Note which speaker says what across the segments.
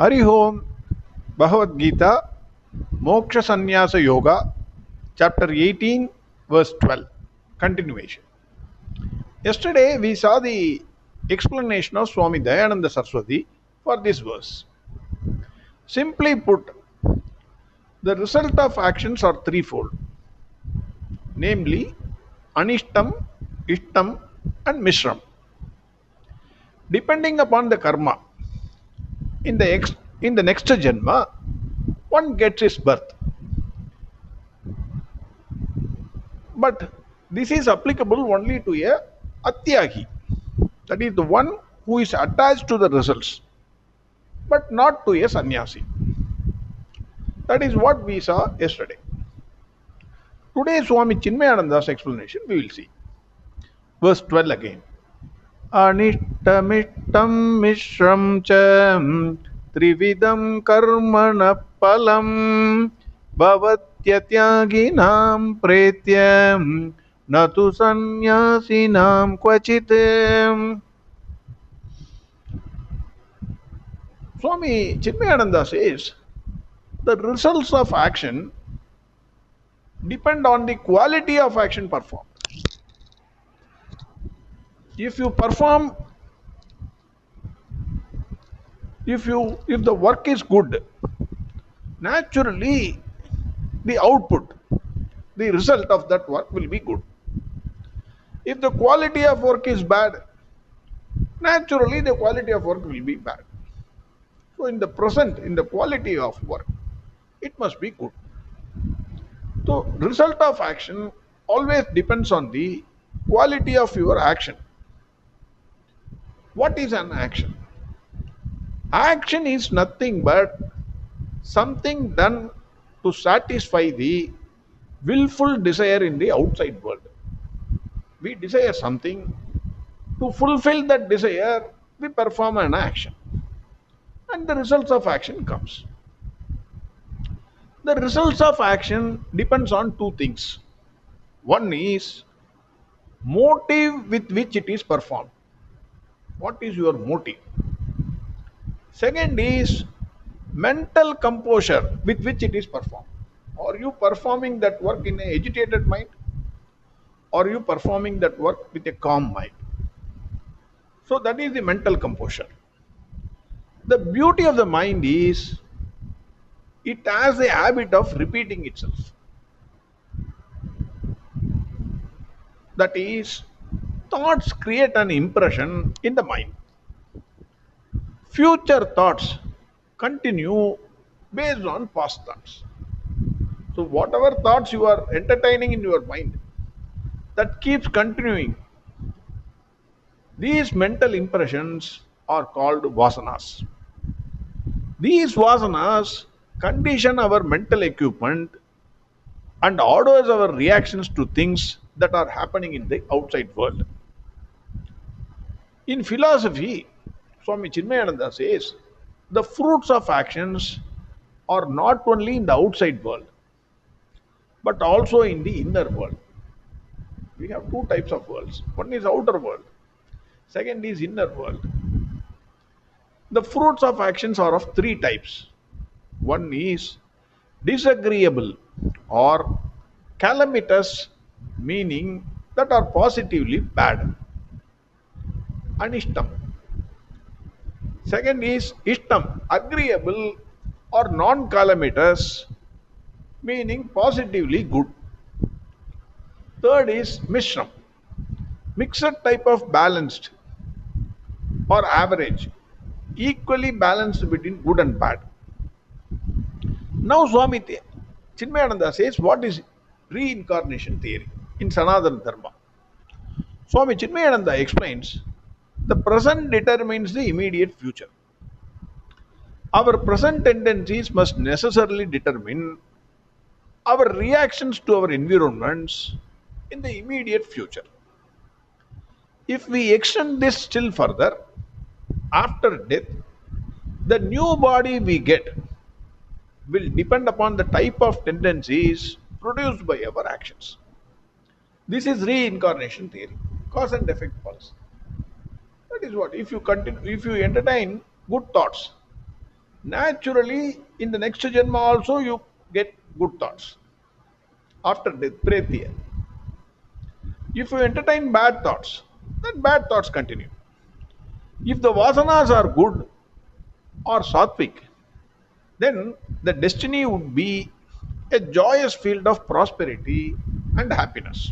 Speaker 1: Hari Om, Bhagavad Gita, Moksha Sanyasa Yoga, chapter 18, verse 12. Continuation. Yesterday we saw the explanation of Swami Dayananda Saraswati for this verse. Simply put, the result of actions are threefold, namely Anishtam, Ishtam, and Mishram. Depending upon the karma, in the next janma, one gets his birth. But this is applicable only to a Atyagi, that is the one who is attached to the results, but not to a Sanyasi. That is what we saw yesterday. Today, Swami Chinmayananda's explanation we will see. Verse 12 again. Anishtamishtam mishram cha trividam karmana palam bhavatyatyagi pretyam natu sanyasinam kvachit. Swami Chinmayananda says the results of action depend on the quality of action performed. If you perform, if the work is good, naturally the output, the result of that work will be good. If the quality of work is bad, naturally the quality of work will be bad. So in the present, in the quality of work, it must be good. So result of action always depends on the quality of your action. What is an action? Action is nothing but something done to satisfy the willful desire in the outside world. We desire something, to fulfill that desire, we perform an action. And the results of action comes. The results of action depends on two things. One is motive with which it is performed. What is your motive? Second is mental composure with which it is performed. Are you performing that work in an agitated mind? Or are you performing that work with a calm mind? So that is the mental composure. The beauty of the mind is it has a habit of repeating itself. That is, thoughts create an impression in the mind. Future thoughts continue based on past thoughts. So whatever thoughts you are entertaining in your mind, that keeps continuing. These mental impressions are called vasanas. These vasanas condition our mental equipment and orders our reactions to things that are happening in the outside world. In philosophy, Swami Chinmayananda says the fruits of actions are not only in the outside world but also in the inner world. We have two types of worlds. One is outer world, second is inner world. The fruits of actions are of three types. One is disagreeable or calamitous, meaning that are positively bad. Anishtam. Second is ishtam, agreeable or non-calamitous, meaning positively good. Third is mishram, mixed type of balanced or average, equally balanced between good and bad. Now Swami Chinmayananda says what is reincarnation theory in Sanatana Dharma. Swami Chinmayananda explains the present determines the immediate future. Our present tendencies must necessarily determine our reactions to our environments in the immediate future. If we extend this still further, after death, the new body we get will depend upon the type of tendencies produced by our actions. This is reincarnation theory, cause and effect policy. That is what, if you entertain good thoughts, Naturally, in the next Janma also you get good thoughts. After death, Pretya. If you entertain bad thoughts, then bad thoughts continue. If the Vasanas are good or sattvic, then the destiny would be a joyous field of prosperity and happiness.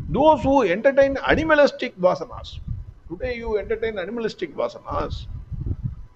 Speaker 1: Those who entertain animalistic vasanas, today you entertain animalistic vasanas,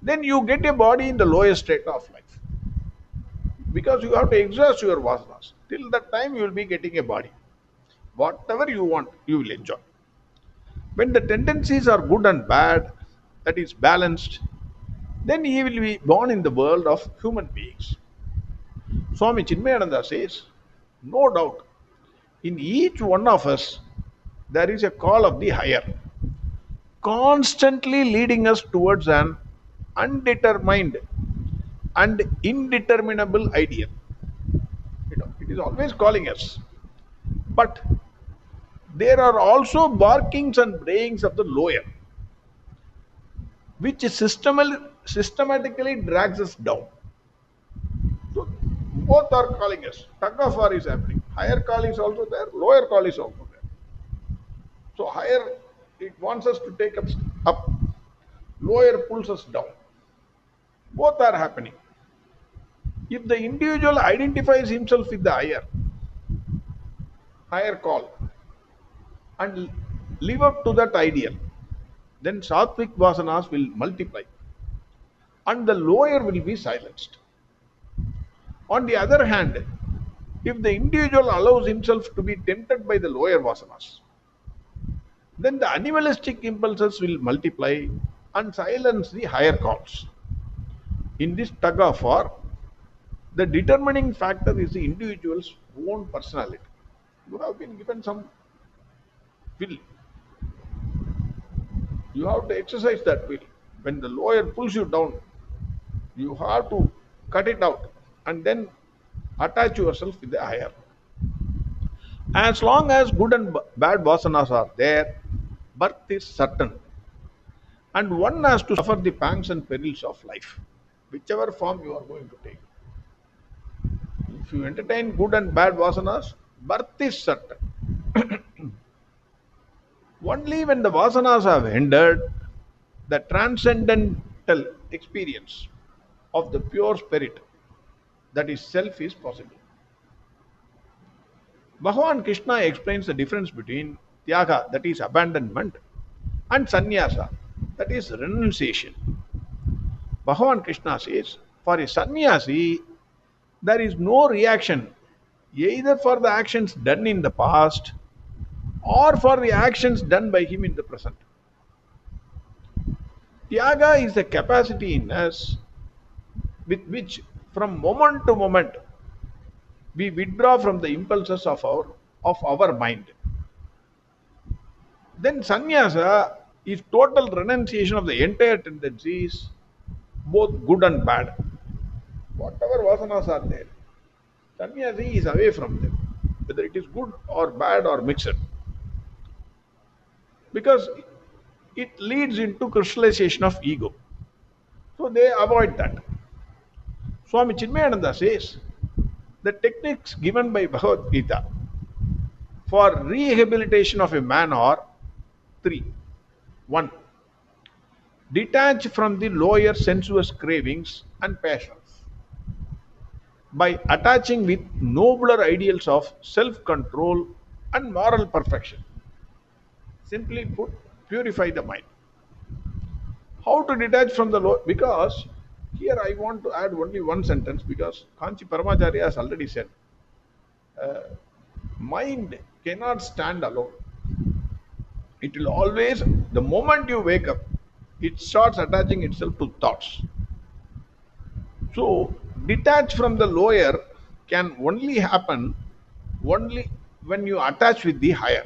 Speaker 1: then you get a body in the lowest state of life because you have to exhaust your vasanas. Till that time, you will be getting a body. Whatever you want, you will enjoy. When the tendencies are good and bad, that is balanced, then he will be born in the world of human beings. Swami Chinmayananda says, no doubt, in each one of us, there is a call of the higher, constantly leading us towards an undetermined and indeterminable ideal. It is always calling us. But there are also barkings and brayings of the lower, which systematically drags us down. So both are calling us. Tug of war is happening. Higher call is also there, lower call is also there. So higher, it wants us to take us up, lower pulls us down. Both are happening. If the individual identifies himself with the higher call, and live up to that ideal, then sattvic vasanas will multiply and the lower will be silenced. On the other hand, if the individual allows himself to be tempted by the lower vasanas, then the animalistic impulses will multiply and silence the higher calls. In this tug of war, the determining factor is the individual's own personality. You have been given some will. You have to exercise that will. When the lawyer pulls you down, you have to cut it out and then attach yourself with the higher. As long as good and bad vasanas are there, birth is certain. And one has to suffer the pangs and perils of life, whichever form you are going to take. If you entertain good and bad vasanas, birth is certain. Only when the vasanas have ended, the transcendental experience of the pure spirit, that is self, is possible. Bhagwan Krishna explains the difference between tyaga, that is abandonment, and sannyasa, that is renunciation. Bhagwan Krishna says, for a sannyasi, there is no reaction either for the actions done in the past or for the actions done by him in the present. Tyaga is the capacity in us with which, from moment to moment, we withdraw from the impulses of our mind. Then sannyasa is total renunciation of the entire tendencies, both good and bad. Whatever vasanas are there, sannyasi is away from them, whether it is good or bad or mixed. Because it leads into crystallization of ego. So they avoid that. Swami Chinmayananda says the techniques given by Bhagavad Gita for rehabilitation of a man are three. One, detach from the lower sensuous cravings and passions by attaching with nobler ideals of self control and moral perfection. Simply put, purify the mind. How to detach from the low? Because here I want to add only one sentence because Kanchi Paramacharya has already said, uh, mind cannot stand alone. It will always, the moment you wake up, it starts attaching itself to thoughts. So, detach from the lower can only happen only when you attach with the higher.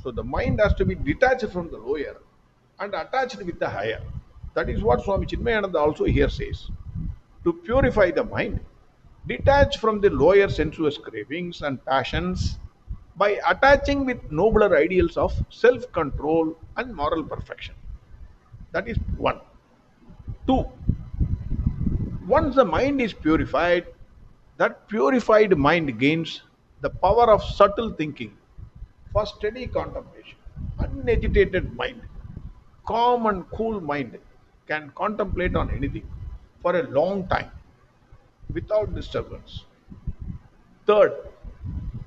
Speaker 1: So, the mind has to be detached from the lower and attached with the higher. That is what Swami Chinmayananda also here says. To purify the mind, detach from the lower sensuous cravings and passions by attaching with nobler ideals of self control and moral perfection. That is one. Two, Once the mind is purified, that purified mind gains the power of subtle thinking for steady contemplation. Unagitated mind, calm and cool mind can contemplate on anything for a long time without disturbance. Third,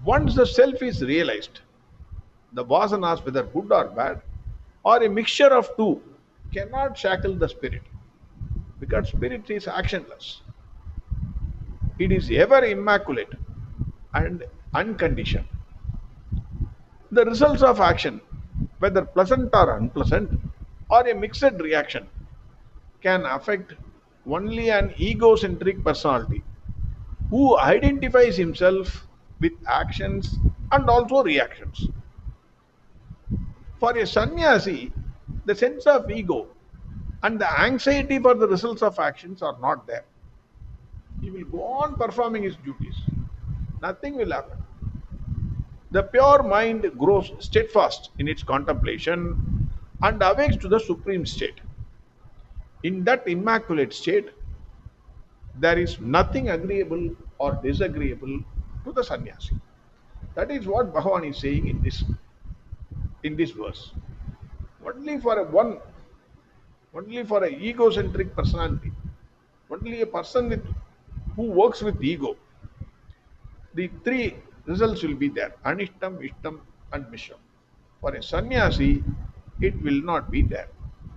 Speaker 1: once the self is realized, the vasanas, whether good or bad, or a mixture of two, cannot shackle the spirit because spirit is actionless. It is ever immaculate and unconditioned. The results of action, whether pleasant or unpleasant, or a mixed reaction, can affect only an egocentric personality who identifies himself with actions and also reactions. For a sannyasi, the sense of ego and the anxiety for the results of actions are not there. He will go on performing his duties. Nothing will happen. The pure mind grows steadfast in its contemplation and awakes to the supreme state. In that immaculate state, there is nothing agreeable or disagreeable to the sannyasi. That is what Bhagwan is saying in this verse. Only for a one, only for an egocentric personality, only a person who works with ego, the three results will be there: Anishtam, Ishtam, and Mishram. For a sannyasi, it will not be there.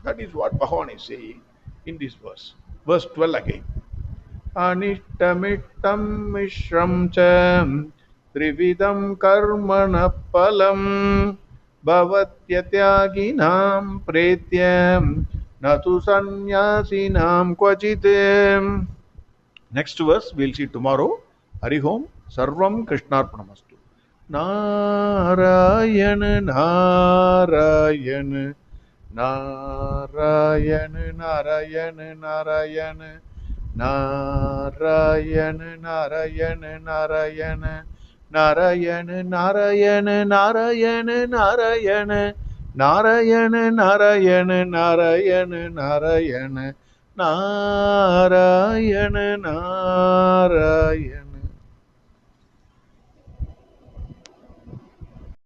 Speaker 1: That is what Bhagavan is saying in this verse. Verse 12 again. Anishtamittam Mishram cha Trividam Karmana Palam Bhavatyatyagi Pretyam Natu Sanyasinam Kvachite. Next verse we'll see tomorrow. Hari Om. Sarvam Krishnarpanamastu. Narayana Narayana Narayana Narayana Narayana Narayana Narayana Narayana Narayana Narayana Narayana Narayana Narayana Narayana Narayana Narayana Narayana Narayana